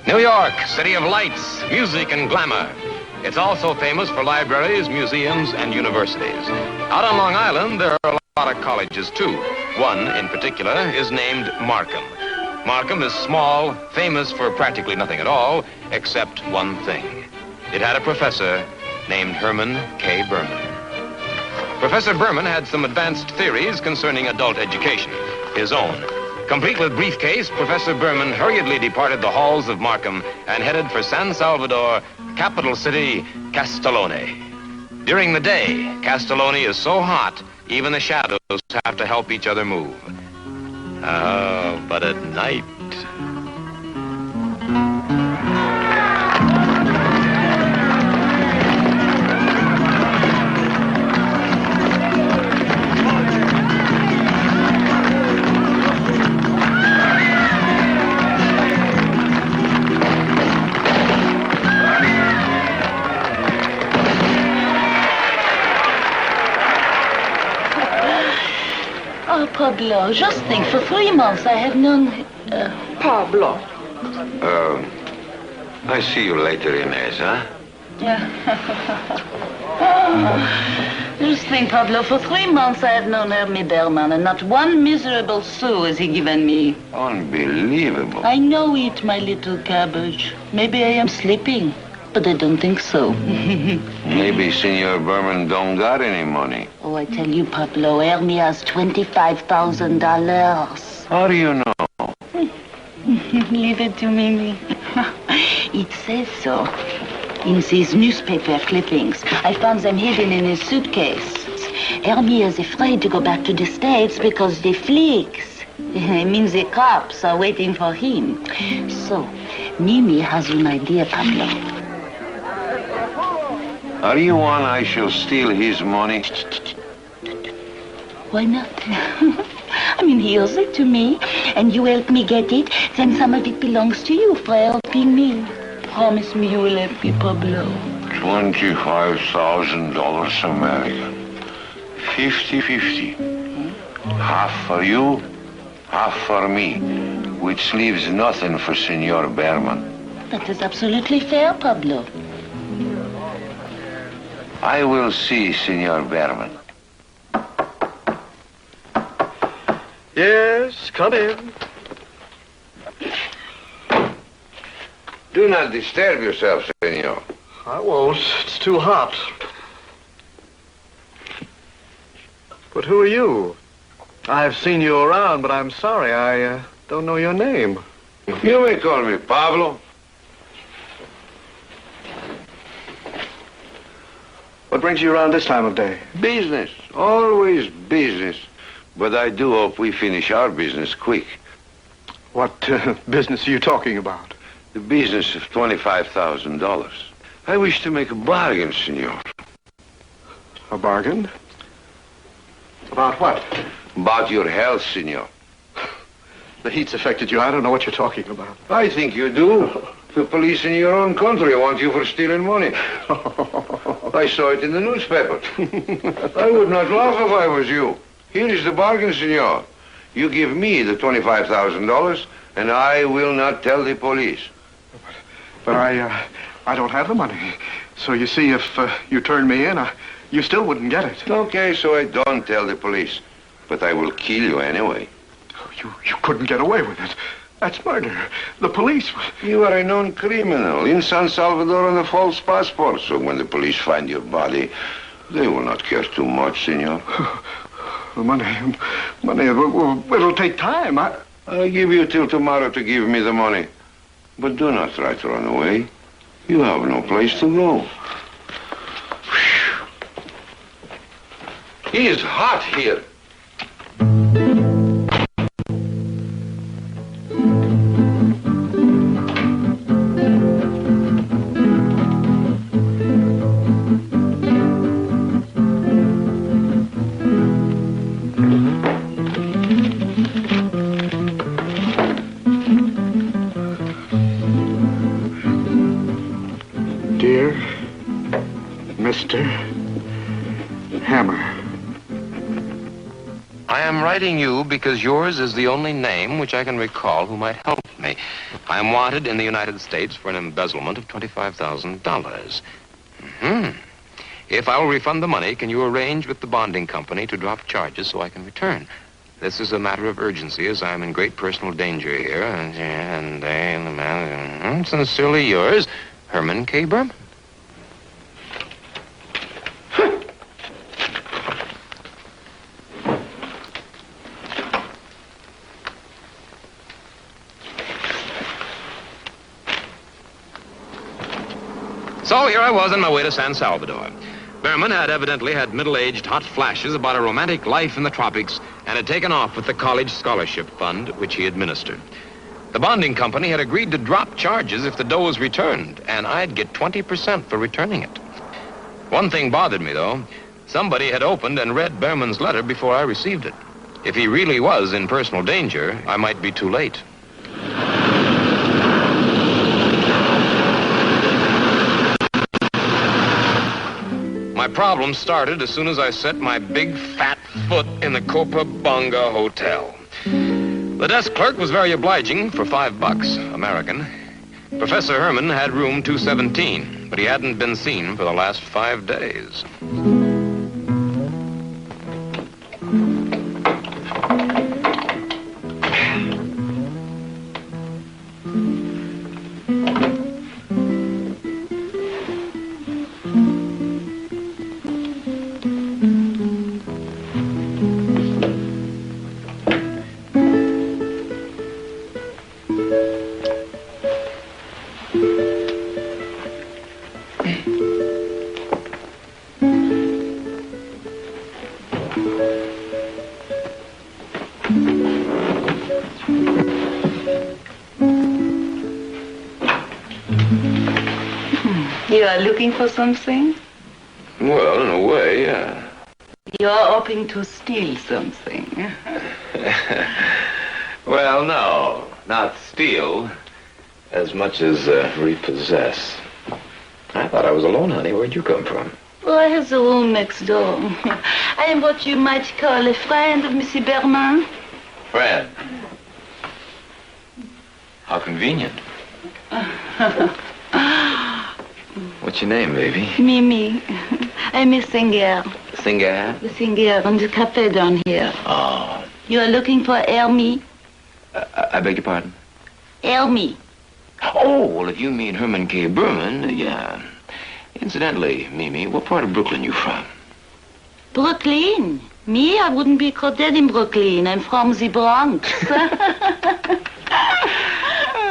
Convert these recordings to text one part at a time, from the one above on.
New York, city of lights, music, and glamour. It's also famous for libraries, museums, and universities. Out on Long Island, there are a lot of colleges, too. One, in particular, is named Markham. Markham is small, famous for practically nothing at all, except one thing. It had a professor named Herman K. Berman. Professor Berman had some advanced theories concerning adult education, his own. Complete with briefcase, Professor Berman hurriedly departed the halls of Markham and headed for San Salvador, capital city, Castellone. During the day, Castellone is so hot, even the shadows have to help each other move. Oh, but at night... Oh, Pablo, just think, for 3 months I have known... Pablo. I see you later, Inez, huh? Just think, Pablo, for 3 months I have known Hermie Berman, and not one miserable sou has he given me. Unbelievable. I know it, my little cabbage. Maybe I am sleeping, but I don't think so. Maybe Senor Berman don't got any money. Oh, I tell you, Pablo, Hermie has $25,000. How do you know? Leave it to Mimi. It says so. In these newspaper clippings, I found them hidden in his suitcase. Hermie is afraid to go back to the States because the fleaks, I mean the cops, are waiting for him. So, Mimi has an idea, Pablo. Are you one I shall steal his money? Why not? I mean, he owes it to me, and you help me get it, then some of it belongs to you for helping me. Promise me you will help me, Pablo. $25,000 American. 50-50. Half for you, half for me, which leaves nothing for Senor Berman. That is absolutely fair, Pablo. I will see Senor Berman. Yes, come in. Do not disturb yourself, Senor. I won't. It's too hot. But who are you? I've seen you around, but I'm sorry. I don't know your name. You may call me Pablo. What brings you around this time of day? Business. Always business. But I do hope we finish our business quick. What business are you talking about? The business of $25,000. I wish to make a bargain, senor. A bargain? About what? About your health, senor. The heat's affected you. I don't know what you're talking about. I think you do. The police in your own country want you for stealing money. I saw it in the newspaper. I would not laugh if I was you. Here is the bargain, senor. You give me the $25,000, and I will not tell the police. But I don't have the money. So you see, if you turn me in, you still wouldn't get it. Okay, so I don't tell the police. But I will kill you anyway. You couldn't get away with it. That's murder. The police... You are a known criminal in San Salvador on a false passport. So when the police find your body, they will not care too much, senor. Money, it'll take time. I'll give you till tomorrow to give me the money. But do not try to run away. You have no place to go. It is hot here. Dear Mr. Hammer. I am writing you because yours is the only name which I can recall who might help me. I'm wanted in the United States for an embezzlement of $25,000. If I will refund the money, can you arrange with the bonding company to drop charges so I can return? This is a matter of urgency, as I am in great personal danger here. And sincerely yours, Herman K. Berman. So here I was on my way to San Salvador. Berman had evidently had middle-aged hot flashes about a romantic life in the tropics and had taken off with the college scholarship fund, which he administered. The bonding company had agreed to drop charges if the dough was returned, and I'd get 20% for returning it. One thing bothered me, though. Somebody had opened and read Berman's letter before I received it. If he really was in personal danger, I might be too late. My problem started as soon as I set my big fat foot in the Copacabana Hotel. The desk clerk was very obliging for $5 American. Professor Herman had room 217, but he hadn't been seen for the last 5 days. You are looking for something? Well, in a way, yeah. You are hoping to steal something. Well, no, not steal as much as repossess. I thought I was alone, honey. Where'd you come from? Oh, I have the room next door. I am what you might call a friend of Monsieur Berman. Friend. How convenient. What's your name, baby? Mimi. I'm a singer. Singer? The singer in the cafe down here. Oh. You are looking for Hermie? I beg your pardon? Hermie. Oh, well, if you mean Herman K. Berman, yeah. Incidentally, Mimi, what part of Brooklyn you from? Brooklyn? Me? I wouldn't be caught dead in Brooklyn. I'm from the Bronx.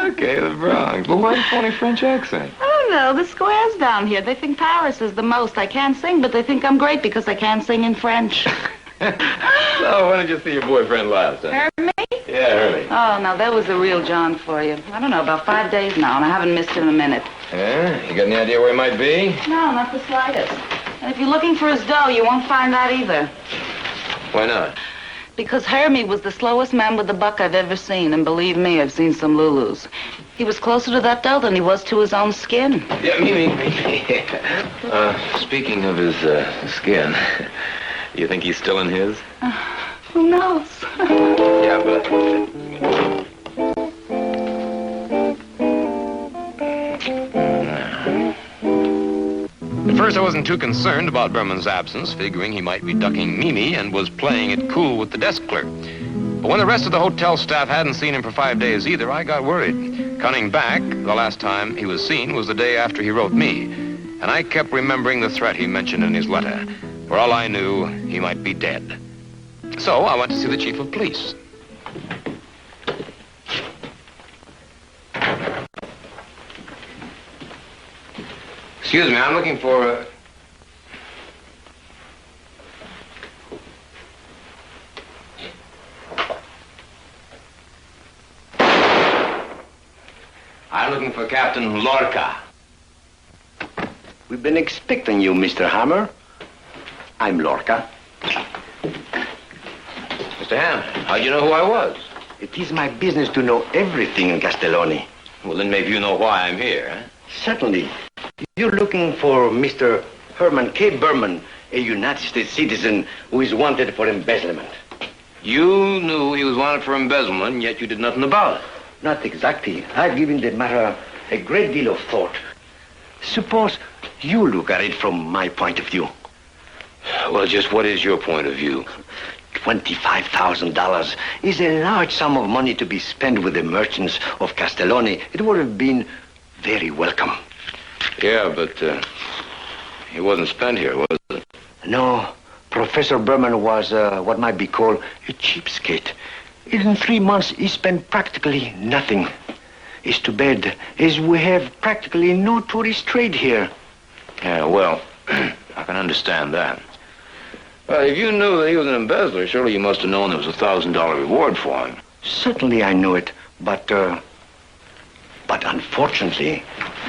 Okay, the Bronx. But why the funny French accent? I don't know. The squares down here, they think Paris is the most. I can't sing, but they think I'm great because I can't sing in French. So, when did you see your boyfriend last time? Hermie? Yeah, Hermie. Oh, now, that was the real John for you. I don't know, about 5 days now, and I haven't missed him in a minute. Yeah? You got any idea where he might be? No, not the slightest. And if you're looking for his dough, you won't find that either. Why not? Because Hermie was the slowest man with the buck I've ever seen, and believe me, I've seen some Lulus. He was closer to that dough than he was to his own skin. Yeah, Mimi. Speaking of his skin, you think he's still in his? Who knows? Yeah, but... At first, I wasn't too concerned about Berman's absence, figuring he might be ducking Mimi and was playing it cool with the desk clerk. But when the rest of the hotel staff hadn't seen him for 5 days either, I got worried. Counting back, the last time he was seen was the day after he wrote me. And I kept remembering the threat he mentioned in his letter. For all I knew, he might be dead. So I went to see the chief of police. Excuse me, I'm looking for I'm looking for Captain Lorca. We've been expecting you, Mr. Hammer. I'm Lorca. Mr. Ham, how'd you know who I was? It is my business to know everything in Castelloni. Well, then maybe you know why I'm here, huh? Certainly. You're looking for Mr. Herman K. Berman, a United States citizen who is wanted for embezzlement. You knew he was wanted for embezzlement, yet you did nothing about it. not exactly. I've given the matter a great deal of thought. Suppose you look at it from my point of view. Well, just what is your point of view? $25,000 is a large sum of money to be spent with the merchants of Castelloni. It would have been very welcome. Yeah, but it wasn't spent here, was it? No, Professor Berman was what might be called a cheapskate. In 3 months, he spent practically nothing. It's too bad, as we have practically no tourist trade here. Yeah, well, I can understand that. Well, if you knew that he was an embezzler, surely you must have known there was a $1,000 reward for him. Certainly I know it, but unfortunately,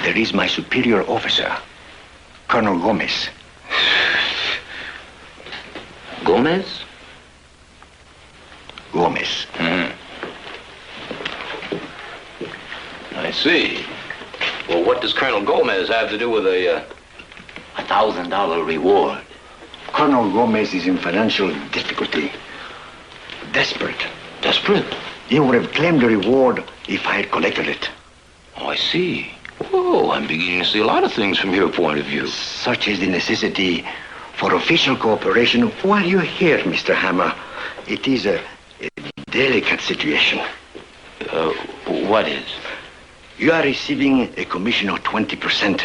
there is my superior officer, Colonel Gomez. Gomez? Gomez. Mm-hmm. I see. Well, what does Colonel Gomez have to do with a $1,000 reward? Colonel Gomez is in financial difficulty. Desperate. Desperate? He would have claimed the reward if I had collected it. Oh, I see. Oh, I'm beginning to see a lot of things from your point of view. Such is the necessity for official cooperation while you're here, Mr. Hammer. It is a delicate situation. What is? You are receiving a commission of 20%.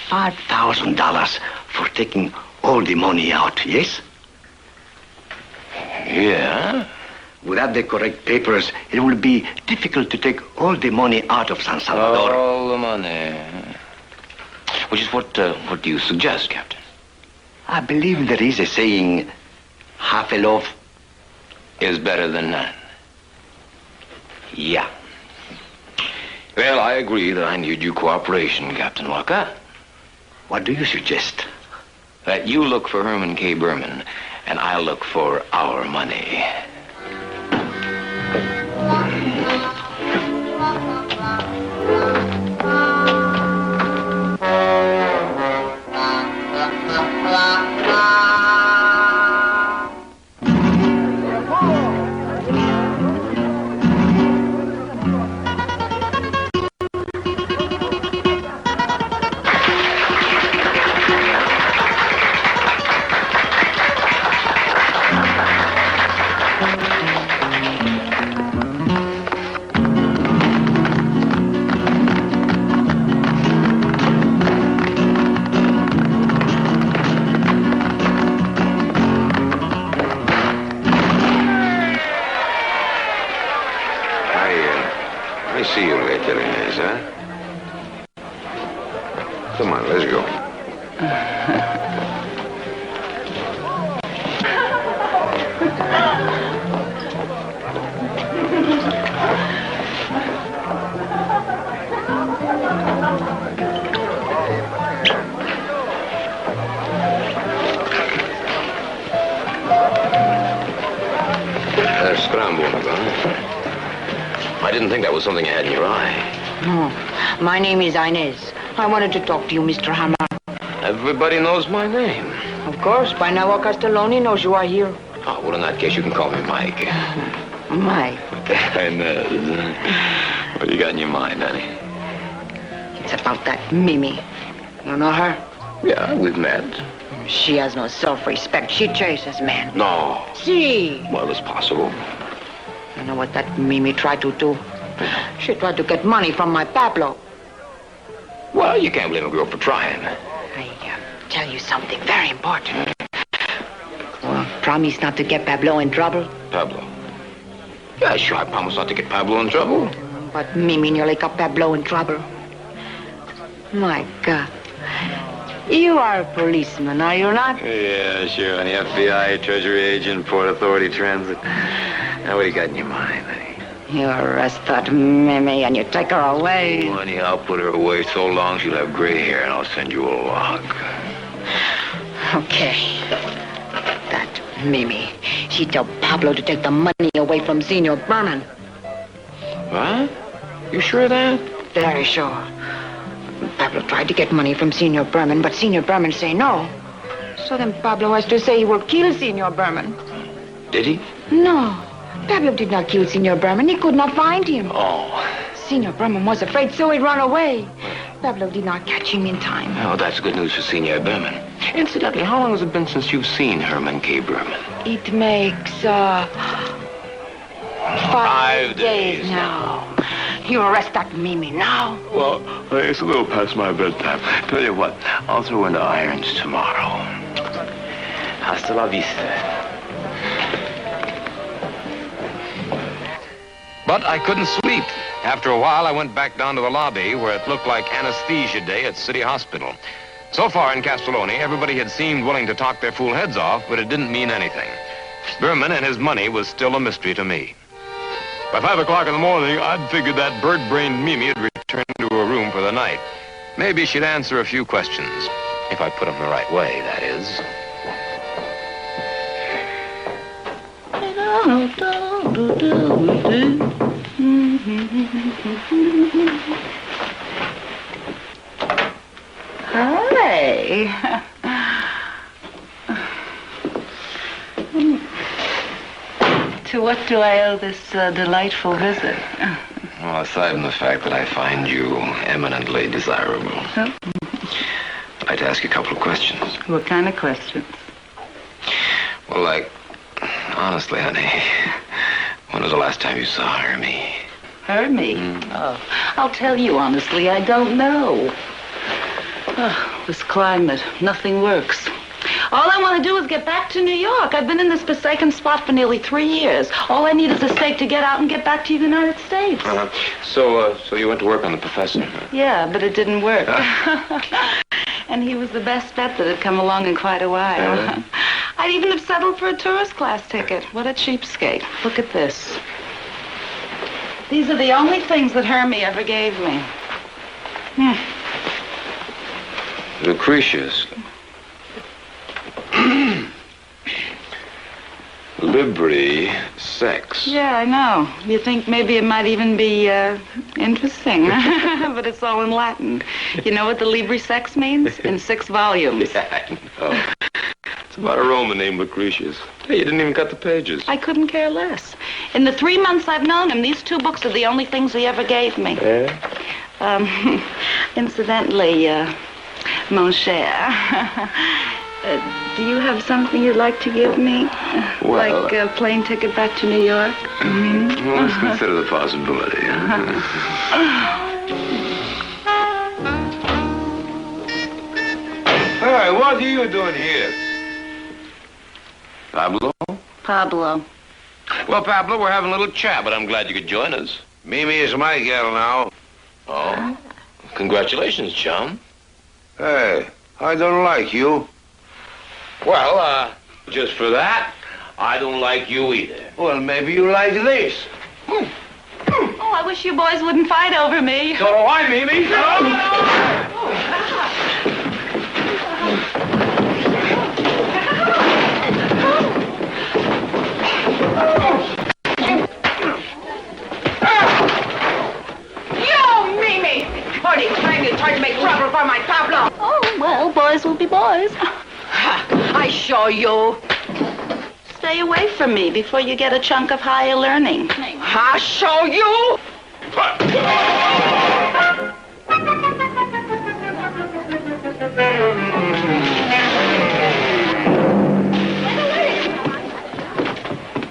$5,000 for taking all the money out, yes? Yeah? Without the correct papers, it will be difficult to take all the money out of San Salvador. All the money. Which is what do you suggest, Captain? I believe there is a saying, half a loaf Is better than none. Yeah. Well, I agree that I need your cooperation, Captain Walker. What do you suggest? That you look for Herman K. Berman, and I'll look for our money. I see you later, Inez, huh? Come on, let's go. Scramble, huh? I didn't think that was something you had in your eye. No, my name is Inez. I wanted to talk to you, Mr. Hammer. Everybody knows my name. Of course, by now Castelloni knows you are here. Oh, well, in that case, you can call me Mike. Mike. Inez. What do you got in your mind, honey? It's about that Mimi. You know her? Yeah, we've met. She has no self-respect. She chases men. No. See? Well, it's possible. You know what that Mimi tried to do? She tried to get money from my Pablo. Well, you can't blame a girl for trying. I tell you something very important. Well, promise not to get Pablo in trouble. Pablo? Yeah, sure, I promise not to get Pablo in trouble. But Mimi nearly got Pablo in trouble. My God. You are a policeman, are you not? Yeah, sure. An FBI, Treasury agent, Port Authority Transit. Now, what do you got in your mind, honey? You arrest that Mimi and you take her away. Honey, I'll put her away so long she'll have gray hair, and I'll send you a log. Okay. That Mimi, she told Pablo to take the money away from Senor Berman. What? You sure of that? Very sure. Pablo tried to get money from Senor Berman, but Senor Berman say no. So then Pablo has to say he will kill Senor Berman. Did he? No. Pablo did not kill Senor Berman. He could not find him. Oh. Senor Berman was afraid, so he ran away. Pablo did not catch him in time. Oh, that's good news for Senor Berman. Incidentally, how long has it been since you've seen Herman K. Berman? It makes, 5 days now. You arrest that Mimi now. Well, it's a little past my bedtime. Tell you what, I'll throw in the irons tomorrow. Hasta la vista. But I couldn't sleep. After a while, I went back down to the lobby where it looked like anesthesia day at City Hospital. So far in Castelloni, everybody had seemed willing to talk their fool heads off, but it didn't mean anything. Berman and his money was still a mystery to me. By 5 o'clock in the morning, I'd figured that bird-brained Mimi had returned to her room for the night. Maybe she'd answer a few questions. If I put them the right way, that is. Hi. To what do I owe this delightful visit? Well, aside from the fact that I find you eminently desirable, I'd like to ask you a couple of questions. What kind of questions? Well, like, honestly, honey, when was the last time you saw Hermie? Hermie? Oh, I'll tell you honestly, I don't know. Oh, this climate, nothing works. All I want to do is get back to New York. I've been in this forsaken spot for nearly 3 years. All I need is a stake to get out and get back to the United States. So you went to work on the professor? Huh? Yeah, but it didn't work. And he was the best bet that had come along in quite a while. I'd even have settled for a tourist class ticket. What a cheapskate. Look at this. These are the only things that Hermie ever gave me. Lucretius. Liberty, sex. Yeah, I know. You think maybe it might even be interesting. But it's all in Latin. You know what the Libri sex means? In 6 volumes. Yeah, I know. It's about a Roman named Lucretius. Hey, you didn't even cut the pages. I couldn't care less. In the 3 months I've known him, these 2 books are the only things he ever gave me. Yeah? Incidentally, mon cher, do you have something you'd like to give me? Well, like a plane ticket back to New York? Mm-hmm. Well, let's consider the possibility. Hey, what are you doing here? Pablo? Pablo. Well, Pablo, we're having a little chat, but I'm glad you could join us. Mimi is my girl now. Oh? Congratulations, chum. Hey, I don't like you. Well, just for that, I don't like you either. Well, maybe you like this. Oh, I wish you boys wouldn't fight over me. So do I, Mimi. You, Mimi! What are you trying to make trouble for my Pablo? Oh, well, boys will be boys. I show you. Stay away from me before you get a chunk of higher learning. I show you.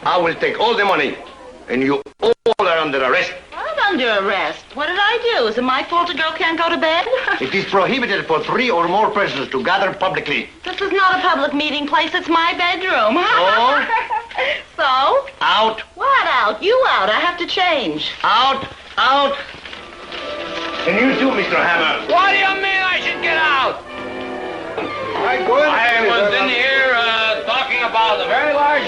I will take all the money, and you all are under arrest. I'm under arrest. What did I do? Is it my fault a girl can't go to bed? It is prohibited for 3 or more persons to gather publicly. This is not a public meeting place. It's my bedroom. Oh? So? Out, What out? You out. I have to change. out, out. And you too, Mr. Hammer. What do you mean I should get out? I was in here talking about a very large...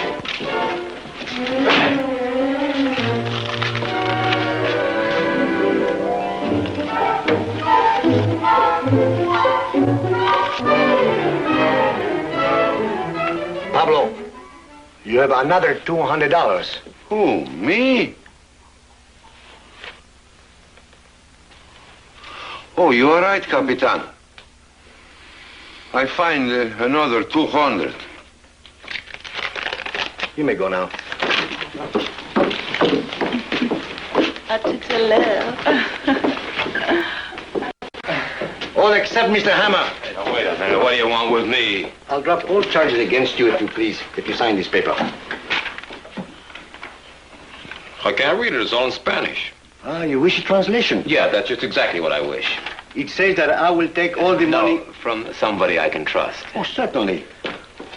Pablo, you have another $200. Who, me? Oh, you are right, Capitan. I find another 200. You may go now. À tout à l'heure. All except Mr. Hammer. Hey, now, wait a minute. What do you want with me? I'll drop all charges against you, if you please, if you sign this paper. I can't read it. It's all in Spanish. Ah, you wish a translation? Yeah, that's just exactly what I wish. It says that I will take all the money... No, from somebody I can trust. Oh, certainly.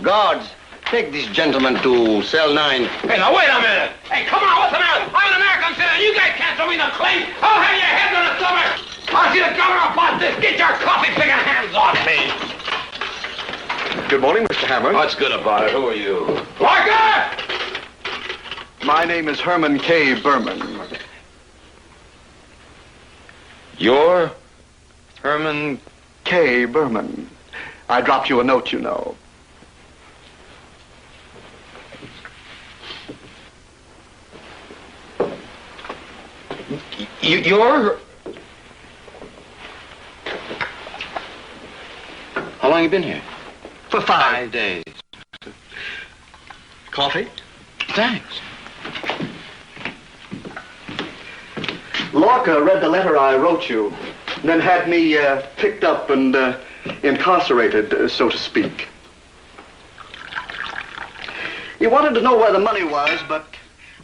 Guards, take this gentleman to cell 9. Hey, now, wait a minute. Hey, come on, what's the matter? I'm an American citizen. You guys can't throw me in the clean. I'll have your heads on the silver. I'll see the governor about this. Get your coffee-picking hands off me. Good morning, Mr. Hammer. What's good about it? Who are you? Larker! My name is Herman K. Berman. You're Herman... K. Berman. I dropped you a note, you know. You're... How long you been here? For 5 days. Coffee? Thanks. Lorca read the letter I wrote you, then had me picked up and incarcerated, so to speak. He wanted to know where the money was, but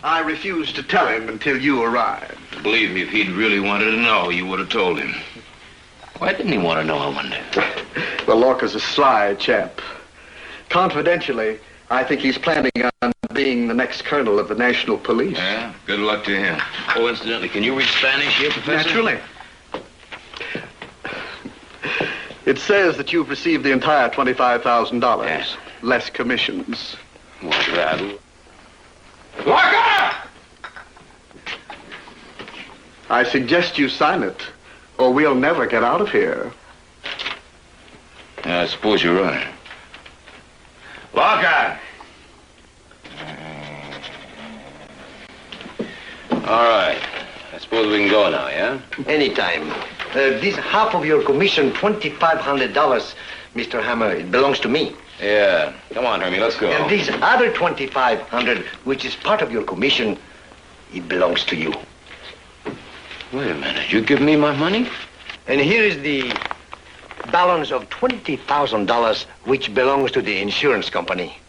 I refused to tell him until you arrived. Believe me, if he'd really wanted to know, you would have told him. Why didn't he want to know, I wonder? Well, Lorca's a sly chap. Confidentially, I think he's planning on being the next colonel of the National Police. Yeah, good luck to him. Oh, incidentally, can you read Spanish here, Professor? Naturally. It says that you've received the entire $25,000, Yeah. less commissions. What's that? Larker! I suggest you sign it, or we'll never get out of here. Yeah, I suppose you're right. Larker! All right. I suppose we can go now, yeah? Anytime. This half of your commission, $2,500, Mr. Hammer, it belongs to me. Yeah. Come on, Hermie, let's go. And this other $2,500, which is part of your commission, it belongs to you. Wait a minute. You give me my money? And here is the balance of $20,000, which belongs to the insurance company.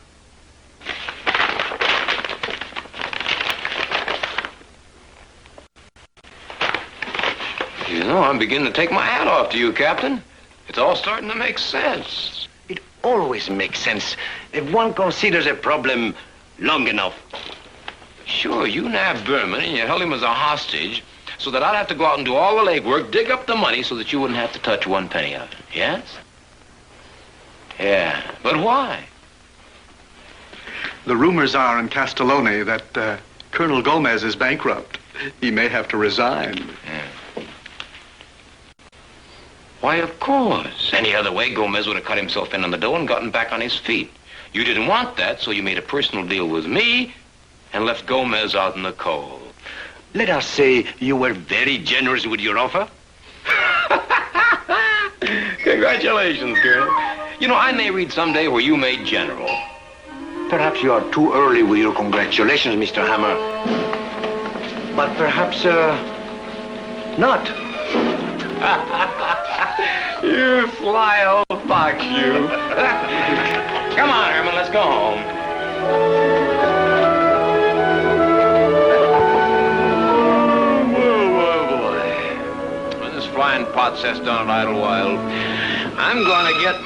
You know, I'm beginning to take my hat off to you, Captain. It's all starting to make sense. It always makes sense if one considers a problem long enough. Sure, you nabbed Berman and you held him as a hostage so that I'd have to go out and do all the legwork, dig up the money so that you wouldn't have to touch one penny of it. Yes? Yeah. But why? The rumors are in Castellone that Colonel Gomez is bankrupt. He may have to resign. Yeah. Why, of course. Any other way, Gomez would have cut himself in on the dough and gotten back on his feet. You didn't want that, so you made a personal deal with me and left Gomez out in the cold. Let us say you were very generous with your offer. Congratulations, Colonel. You know, I may read someday where you made general. Perhaps you are too early with your congratulations, Mr. Hammer. But perhaps, not. You sly old fox, you. Come on, Herman, let's go home. Boy. When this flying pot sets down at Idlewild, I'm gonna get...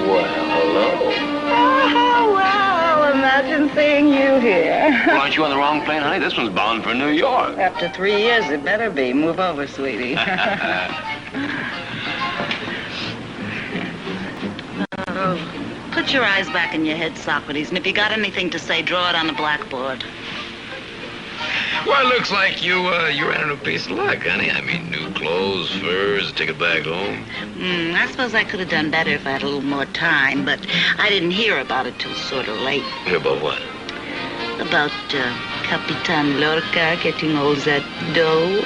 Well, hello. Oh, wow, imagine seeing you here. Well, aren't you on the wrong plane, honey? This one's bound for New York. After 3 years, it better be. Move over, sweetie. Oh, put your eyes back in your head, Socrates, and if you got anything to say, draw it on the blackboard. Well, it looks like you ran into a piece of luck, honey. I mean, new clothes, furs, a ticket back home. I suppose I could have done better if I had a little more time, but I didn't hear about it till sort of late. Hear about what? About Capitan Lorca getting all that dough.